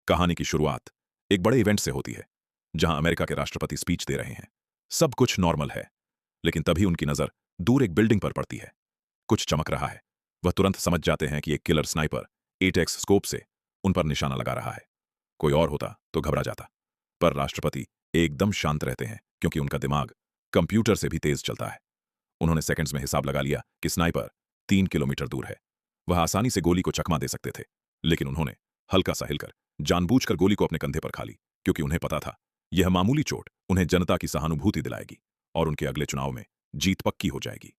कहानी की शुरुआत एक बड़े इवेंट से होती है, जहां अमेरिका के राष्ट्रपति स्पीच दे रहे हैं। सब कुछ नॉर्मल है, लेकिन तभी उनकी नजर दूर एक बिल्डिंग पर पड़ती है। कुछ चमक रहा है। वह तुरंत समझ जाते हैं कि एक किलर स्नाइपर 8x स्कोप से उन पर निशाना लगा रहा है। कोई और होता तो घबरा जाता, पर राष्ट्रपति एकदम शांत रहते हैं क्योंकि उनका दिमाग कंप्यूटर से भी तेज चलता है। उन्होंने सेकंड्स में हिसाब लगा लिया कि स्नाइपर 3 किलोमीटर दूर है। वह आसानी से गोली को चकमा दे सकते थे, लेकिन उन्होंने हल्का सा हिलकर जानबूझकर गोली को अपने कंधे पर खा ली, क्योंकि उन्हें पता था यह मामूली चोट उन्हें जनता की सहानुभूति दिलाएगी और उनके अगले चुनाव में जीत पक्की हो जाएगी।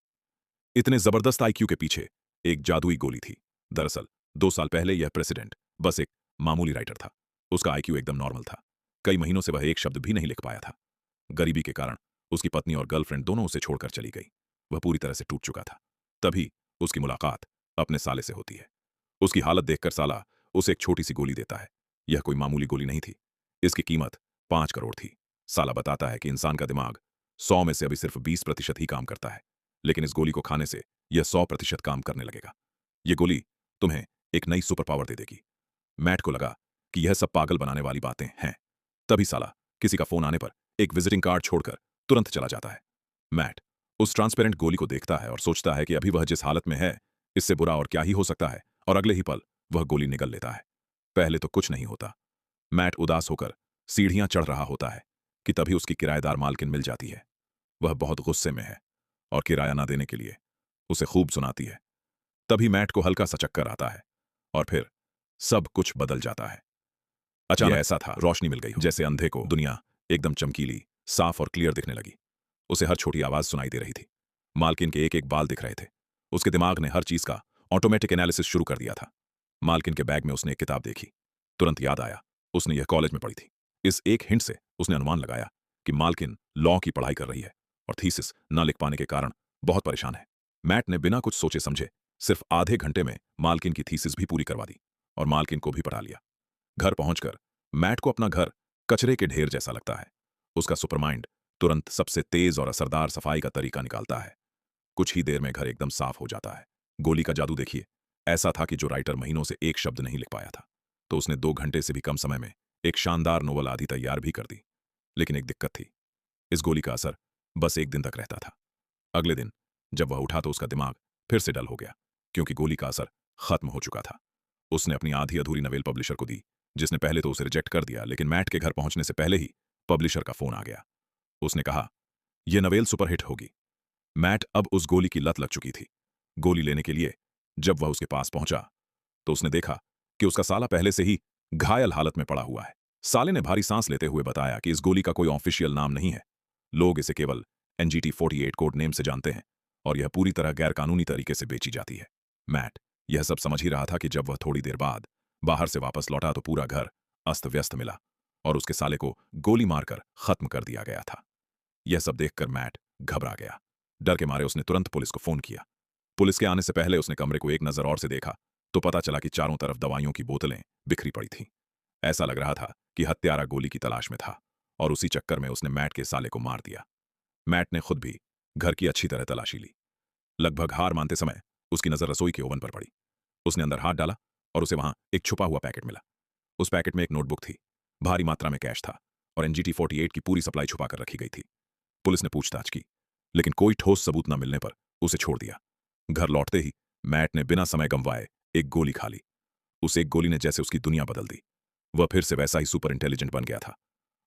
इतने जबरदस्त आईक्यू के पीछे एक जादुई गोली थी। दरअसल 2 साल पहले यह प्रेसिडेंट बस एक मामूली राइटर था। उसका आईक्यू एकदम नॉर्मल था। कई महीनों से वह एक शब्द भी नहीं लिख पाया था। गरीबी के कारण उसकी पत्नी और गर्लफ्रेंड दोनों उसे छोड़कर चली गई। वह पूरी तरह से टूट चुका था। तभी उसकी मुलाकात अपने साले से होती है। उसकी हालत देखकर साला उसे एक छोटी सी गोली देता है। यह कोई मामूली गोली नहीं थी। इसकी कीमत 5 करोड़ थी। साला बताता है कि इंसान का दिमाग 100 में से अभी सिर्फ 20% ही काम करता है, लेकिन इस गोली को खाने से यह 100% काम करने लगेगा। यह गोली तुम्हें एक नई सुपर पावर दे देगी। मैट को लगा कि यह सब पागल बनाने वाली बातें हैं। तभी साला किसी का फोन आने पर एक विजिटिंग कार्ड छोड़कर तुरंत चला जाता है। मैट उस ट्रांसपेरेंट गोली को देखता है और सोचता है कि अभी वह जिस हालत में है, इससे बुरा और क्या ही हो सकता है, और अगले ही पल वह गोली निगल लेता है। पहले तो कुछ नहीं होता। मैट उदास होकर सीढ़ियां चढ़ रहा होता है कि तभी उसकी किराएदार मालकिन मिल जाती है। वह बहुत गुस्से में है और किराया ना देने के लिए उसे खूब सुनाती है। तभी मैट को हल्का सा चक्कर आता है और फिर सब कुछ बदल जाता है। अचानक ऐसा था, रोशनी मिल गई हो, जैसे अंधे को दुनिया एकदम चमकीली, साफ और क्लियर दिखने लगी। उसे हर छोटी आवाज सुनाई दे रही थी। मालकिन के एक एक बाल दिख रहे थे। उसके दिमाग ने हर चीज का ऑटोमेटिक एनालिसिस शुरू कर दिया था। मालकिन के बैग में उसने एक किताब देखी। तुरंत याद आया, उसने यह कॉलेज में पढ़ी थी। इस एक हिंट से उसने अनुमान लगाया कि मालकिन लॉ की पढ़ाई कर रही है और थीसिस न लिख पाने के कारण बहुत परेशान है। मैट ने बिना कुछ सोचे समझे सिर्फ आधे घंटे में मालकिन की थीसिस भी पूरी करवा दी और मालकिन को भी पढ़ा लिया। घर पहुंचकर मैट को अपना घर कचरे के ढेर जैसा लगता है। उसका सुपरमाइंड तुरंत सबसे तेज और असरदार सफाई का तरीका निकालता है। कुछ ही देर में घर एकदम साफ हो जाता है। गोली का जादू देखिए। ऐसा था कि जो राइटर महीनों से एक शब्द नहीं लिख पाया था, तो उसने 2 घंटे से भी कम समय में एक शानदार नोवेल आदि तैयार भी कर दी। लेकिन एक दिक्कत थी, इस गोली का असर बस एक दिन तक रहता था। अगले दिन जब वह उठा तो उसका दिमाग फिर से डल हो गया, क्योंकि गोली का असर खत्म हो चुका था। उसने अपनी आधी अधूरी नवेल पब्लिशर को दी, जिसने पहले तो उसे रिजेक्ट कर दिया, लेकिन मैट के घर पहुंचने से पहले ही पब्लिशर का फोन आ गया। उसने कहा, यह नवेल सुपरहिट होगी। मैट अब उस गोली की लत लग चुकी थी। गोली लेने के लिए जब वह उसके पास पहुंचा तो उसने देखा कि उसका साला पहले से ही घायल हालत में पड़ा हुआ है। साले ने भारी सांस लेते हुए बताया कि इस गोली का कोई ऑफिशियल नाम नहीं है। लोग इसे केवल NGT-48 कोड नेम से जानते हैं और यह पूरी तरह गैरकानूनी तरीके से बेची जाती है। मैट यह सब समझ ही रहा था कि जब वह थोड़ी देर बाद बाहर से वापस लौटा तो पूरा घर अस्त व्यस्त मिला और उसके साले को गोली मारकर खत्म कर दिया गया था। यह सब देखकर मैट घबरा गया। डर के मारे उसने तुरंत पुलिस को फोन किया। पुलिस के आने से पहले उसने कमरे को एक नजर और से देखा तो पता चला कि चारों तरफ दवाइयों की बोतलें बिखरी पड़ी थीं। ऐसा लग रहा था कि हत्यारा गोली की तलाश में था और उसी चक्कर में उसने मैट के साले को मार दिया। मैट ने खुद भी घर की अच्छी तरह तलाशी ली। लगभग हार मानते समय उसकी नजर रसोई के ओवन पर पड़ी। उसने अंदर हाथ डाला और उसे वहां एक छुपा हुआ पैकेट मिला। उस पैकेट में एक नोटबुक थी, भारी मात्रा में कैश था और NGT-48 की पूरी सप्लाई छुपा कर रखी गई थी। पुलिस ने पूछताछ की, लेकिन कोई ठोस सबूत न मिलने पर उसे छोड़ दिया। घर लौटते ही मैट ने बिना समय गंवाए एक गोली खा ली। उस एक गोली ने जैसे उसकी दुनिया बदल दी। वह फिर से वैसा ही सुपर इंटेलिजेंट बन गया था।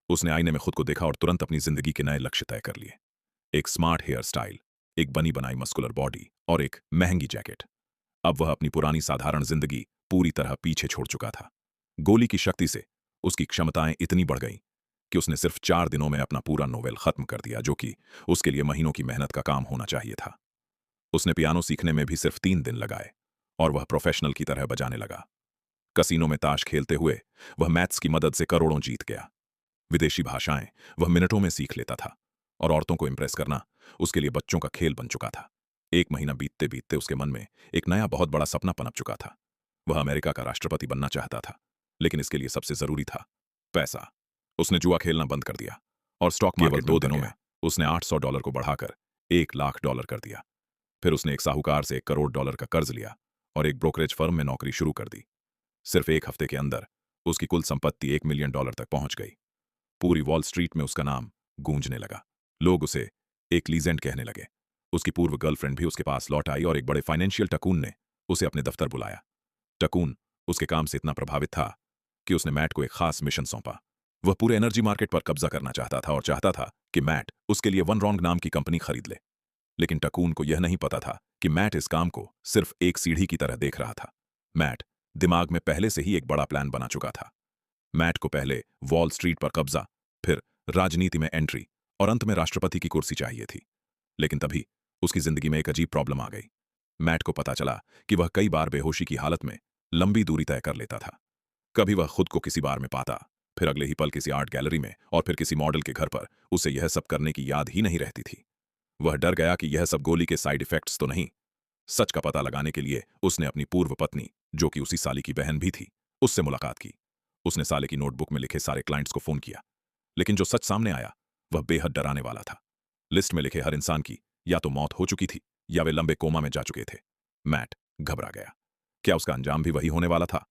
उसने आईने में खुद को देखा और तुरंत अपनी जिंदगी के नए लक्ष्य तय कर लिए। एक स्मार्ट हेयर स्टाइल, एक बनी बनाई मस्कुलर बॉडी और एक महंगी जैकेट। अब वह अपनी पुरानी साधारण जिंदगी पूरी तरह पीछे छोड़ चुका था। गोली की शक्ति से उसकी क्षमताएं इतनी बढ़ गईं कि उसने सिर्फ 4 दिनों में अपना पूरा नोवेल खत्म कर दिया, जो कि उसके लिए महीनों की मेहनत का काम होना चाहिए था। उसने पियानो सीखने में भी सिर्फ 3 दिन लगाए और वह प्रोफेशनल की तरह बजाने लगा। कसीनो में ताश खेलते हुए वह मैथ्स की मदद से करोड़ों जीत गया। विदेशी भाषाएं वह मिनटों में सीख लेता था और औरतों को इंप्रेस करना उसके लिए बच्चों का खेल बन चुका था। 1 महीना बीतते बीतते उसके मन में एक नया बहुत बड़ा सपना पनप चुका था। वह अमेरिका का राष्ट्रपति बनना चाहता था, लेकिन इसके लिए सबसे जरूरी था पैसा। उसने जुआ खेलना बंद कर दिया और स्टॉक मार्केट केवल 2 दिनों में उसने $800 को बढ़ाकर $1 लाख कर दिया। फिर उसने एक साहूकार से $1 करोड़ का कर्ज लिया और एक ब्रोकरेज फर्म में नौकरी शुरू कर दी। सिर्फ 1 हफ्ते के अंदर उसकी कुल संपत्ति $1 मिलियन तक पहुंच गई। पूरी वॉल स्ट्रीट में उसका नाम गूंजने लगा। लोग उसे एक लीजेंड कहने लगे। उसकी पूर्व गर्लफ्रेंड भी उसके पास लौट आई और एक बड़े फाइनेंशियल टकून ने उसे अपने दफ्तर बुलाया। टकून उसके काम से इतना प्रभावित था कि उसने मैट को एक खास मिशन सौंपा। वह पूरे एनर्जी मार्केट पर कब्जा करना चाहता था और चाहता था कि मैट उसके लिए वन रॉन्ग नाम की कंपनी खरीद ले। लेकिन टकून को यह नहीं पता था कि मैट इस काम को सिर्फ एक सीढ़ी की तरह देख रहा था। मैट दिमाग में पहले से ही एक बड़ा प्लान बना चुका था। मैट को पहले वॉल स्ट्रीट पर कब्जा, फिर राजनीति में एंट्री और अंत में राष्ट्रपति की कुर्सी चाहिए थी। लेकिन तभी उसकी जिंदगी में एक अजीब प्रॉब्लम आ गई। मैट को पता चला कि वह कई बार बेहोशी की हालत में लंबी दूरी तय कर लेता था। कभी वह खुद को किसी बार में पाता, फिर अगले ही पल किसी आर्ट गैलरी में और फिर किसी मॉडल के घर पर। उसे यह सब करने की याद ही नहीं रहती थी। वह डर गया कि यह सब गोली के साइड इफेक्ट्स तो नहीं। सच का पता लगाने के लिए उसने अपनी पूर्व पत्नी, जो कि उसी साली की बहन भी थी, उससे मुलाकात की। उसने साले की नोटबुक में लिखे सारे क्लाइंट्स को फोन किया, लेकिन जो सच सामने आया वह बेहद डराने वाला था। लिस्ट में लिखे हर इंसान की या तो मौत हो चुकी थी या वे लंबे कोमा में जा चुके थे। मैट घबरा गया। क्या उसका अंजाम भी वही होने वाला था?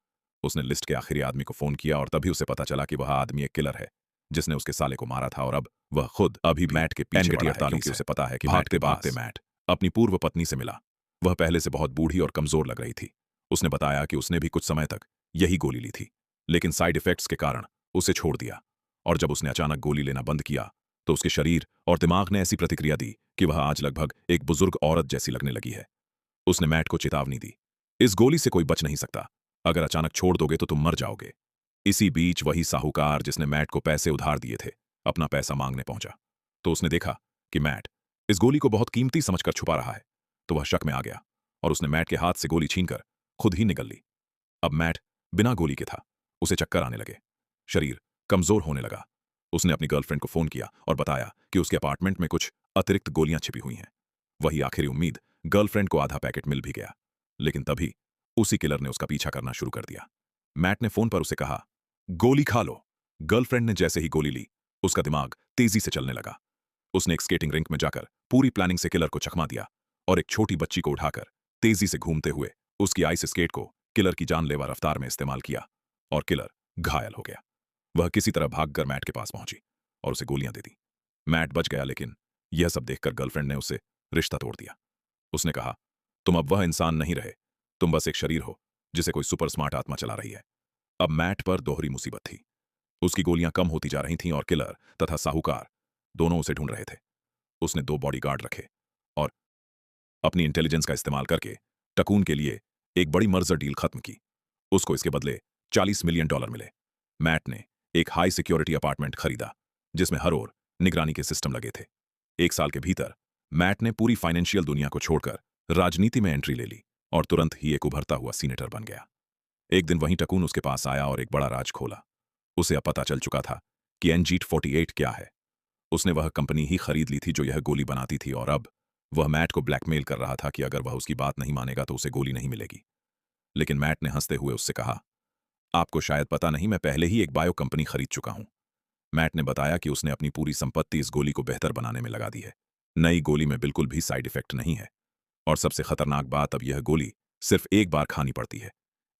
उसने लिस्ट के आखिरी आदमी को फोन किया और तभी उसे पता चला कि वह आदमी एक किलर है जिसने उसके साले को मारा था और अब वह खुद अभी मैट के पीछे पड़ा है क्योंकि उसे पता है कि भागते भागते मैट अपनी पूर्व पत्नी से मिला। वह पहले से बहुत बूढ़ी और कमजोर लग रही थी। उसने बताया कि उसने भी कुछ समय तक यही गोली ली थी, लेकिन साइड इफेक्ट्स के कारण उसे छोड़ दिया। और जब उसने अचानक गोली लेना बंद किया तो उसके शरीर और दिमाग ने ऐसी प्रतिक्रिया दी कि वह आज लगभग एक बुजुर्ग औरत जैसी लगने लगी है। उसने मैट को चेतावनी दी, इस गोली से कोई बच नहीं सकता। अगर अचानक छोड़ दोगे तो तुम मर जाओगे। इसी बीच वही साहूकार जिसने मैट को पैसे उधार दिए थे अपना पैसा मांगने पहुंचा। तो उसने देखा कि मैट इस गोली को बहुत कीमती समझकर छुपा रहा है। तो वह शक में आ गया और उसने मैट के हाथ से गोली छीनकर खुद ही निगल ली। अब मैट बिना गोली के था। उसे चक्कर आने लगे, शरीर कमजोर होने लगा। उसने अपनी गर्लफ्रेंड को फोन किया और बताया कि उसके अपार्टमेंट में कुछ अतिरिक्त गोलियां छिपी हुई हैं। वही आखिरी उम्मीद, गर्लफ्रेंड को आधा पैकेट मिल भी गया। लेकिन तभी उसी किलर ने उसका पीछा करना शुरू कर दिया। मैट ने फोन पर उसे कहा, गोली खा लो। गर्लफ्रेंड ने जैसे ही गोली ली, उसका दिमाग तेजी से चलने लगा। उसने एक स्केटिंग रिंक में जाकर पूरी प्लानिंग से किलर को चकमा दिया और एक छोटी बच्ची को उठाकर तेजी से घूमते हुए उसकी आइस स्केट को किलर की जानलेवा रफ्तार में इस्तेमाल किया और किलर घायल हो गया। वह किसी तरह भागकर मैट के पास पहुंची और उसे गोलियां दे दी। मैट बच गया, लेकिन यह सब देखकर गर्लफ्रेंड ने उससे रिश्ता तोड़ दिया। उसने कहा, तुम अब वह इंसान नहीं रहे, तुम बस एक शरीर हो जिसे कोई सुपर स्मार्ट आत्मा चला रही है। अब मैट पर दोहरी मुसीबत थी। उसकी गोलियां कम होती जा रही थीं और किलर तथा साहूकार दोनों उसे ढूंढ रहे थे। उसने 2 बॉडीगार्ड रखे और अपनी इंटेलिजेंस का इस्तेमाल करके टकून के लिए एक बड़ी मर्जर डील खत्म की। उसको इसके बदले $40 मिलियन मिले। मैट ने एक हाई सिक्योरिटी अपार्टमेंट खरीदा जिसमें हर ओर निगरानी के सिस्टम लगे थे। 1 साल के भीतर मैट ने पूरी फाइनेंशियल दुनिया को छोड़कर राजनीति में एंट्री ले ली और तुरंत ही एक उभरता हुआ सीनेटर बन गया। एक दिन वहीं टकून उसके पास आया और एक बड़ा राज खोला। उसे अब पता चल चुका था कि NG-48 क्या है। उसने वह कंपनी ही खरीद ली थी जो यह गोली बनाती थी और अब वह मैट को ब्लैकमेल कर रहा था कि अगर वह उसकी बात नहीं मानेगा तो उसे गोली नहीं मिलेगी। लेकिन मैट ने हंसते हुए उससे कहा, आपको शायद पता नहीं, मैं पहले ही एक बायो कंपनी खरीद चुका हूं। मैट ने बताया कि उसने अपनी पूरी संपत्ति इस गोली को बेहतर बनाने में लगा दी है। नई गोली में बिल्कुल भी साइड इफेक्ट नहीं है और सबसे खतरनाक बात, अब यह गोली सिर्फ एक बार खानी पड़ती है।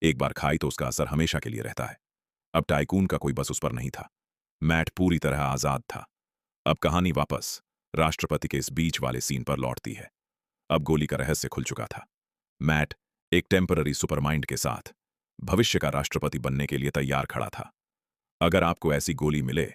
एक बार खाई तो उसका असर हमेशा के लिए रहता है। अब टाइकून का कोई बस उस पर नहीं था। मैट पूरी तरह आजाद था। अब कहानी वापस राष्ट्रपति के इस बीच वाले सीन पर लौटती है। अब गोली का रहस्य खुल चुका था। मैट एक टेम्पररी सुपरमाइंड के साथ भविष्य का राष्ट्रपति बनने के लिए तैयार खड़ा था। अगर आपको ऐसी गोली मिले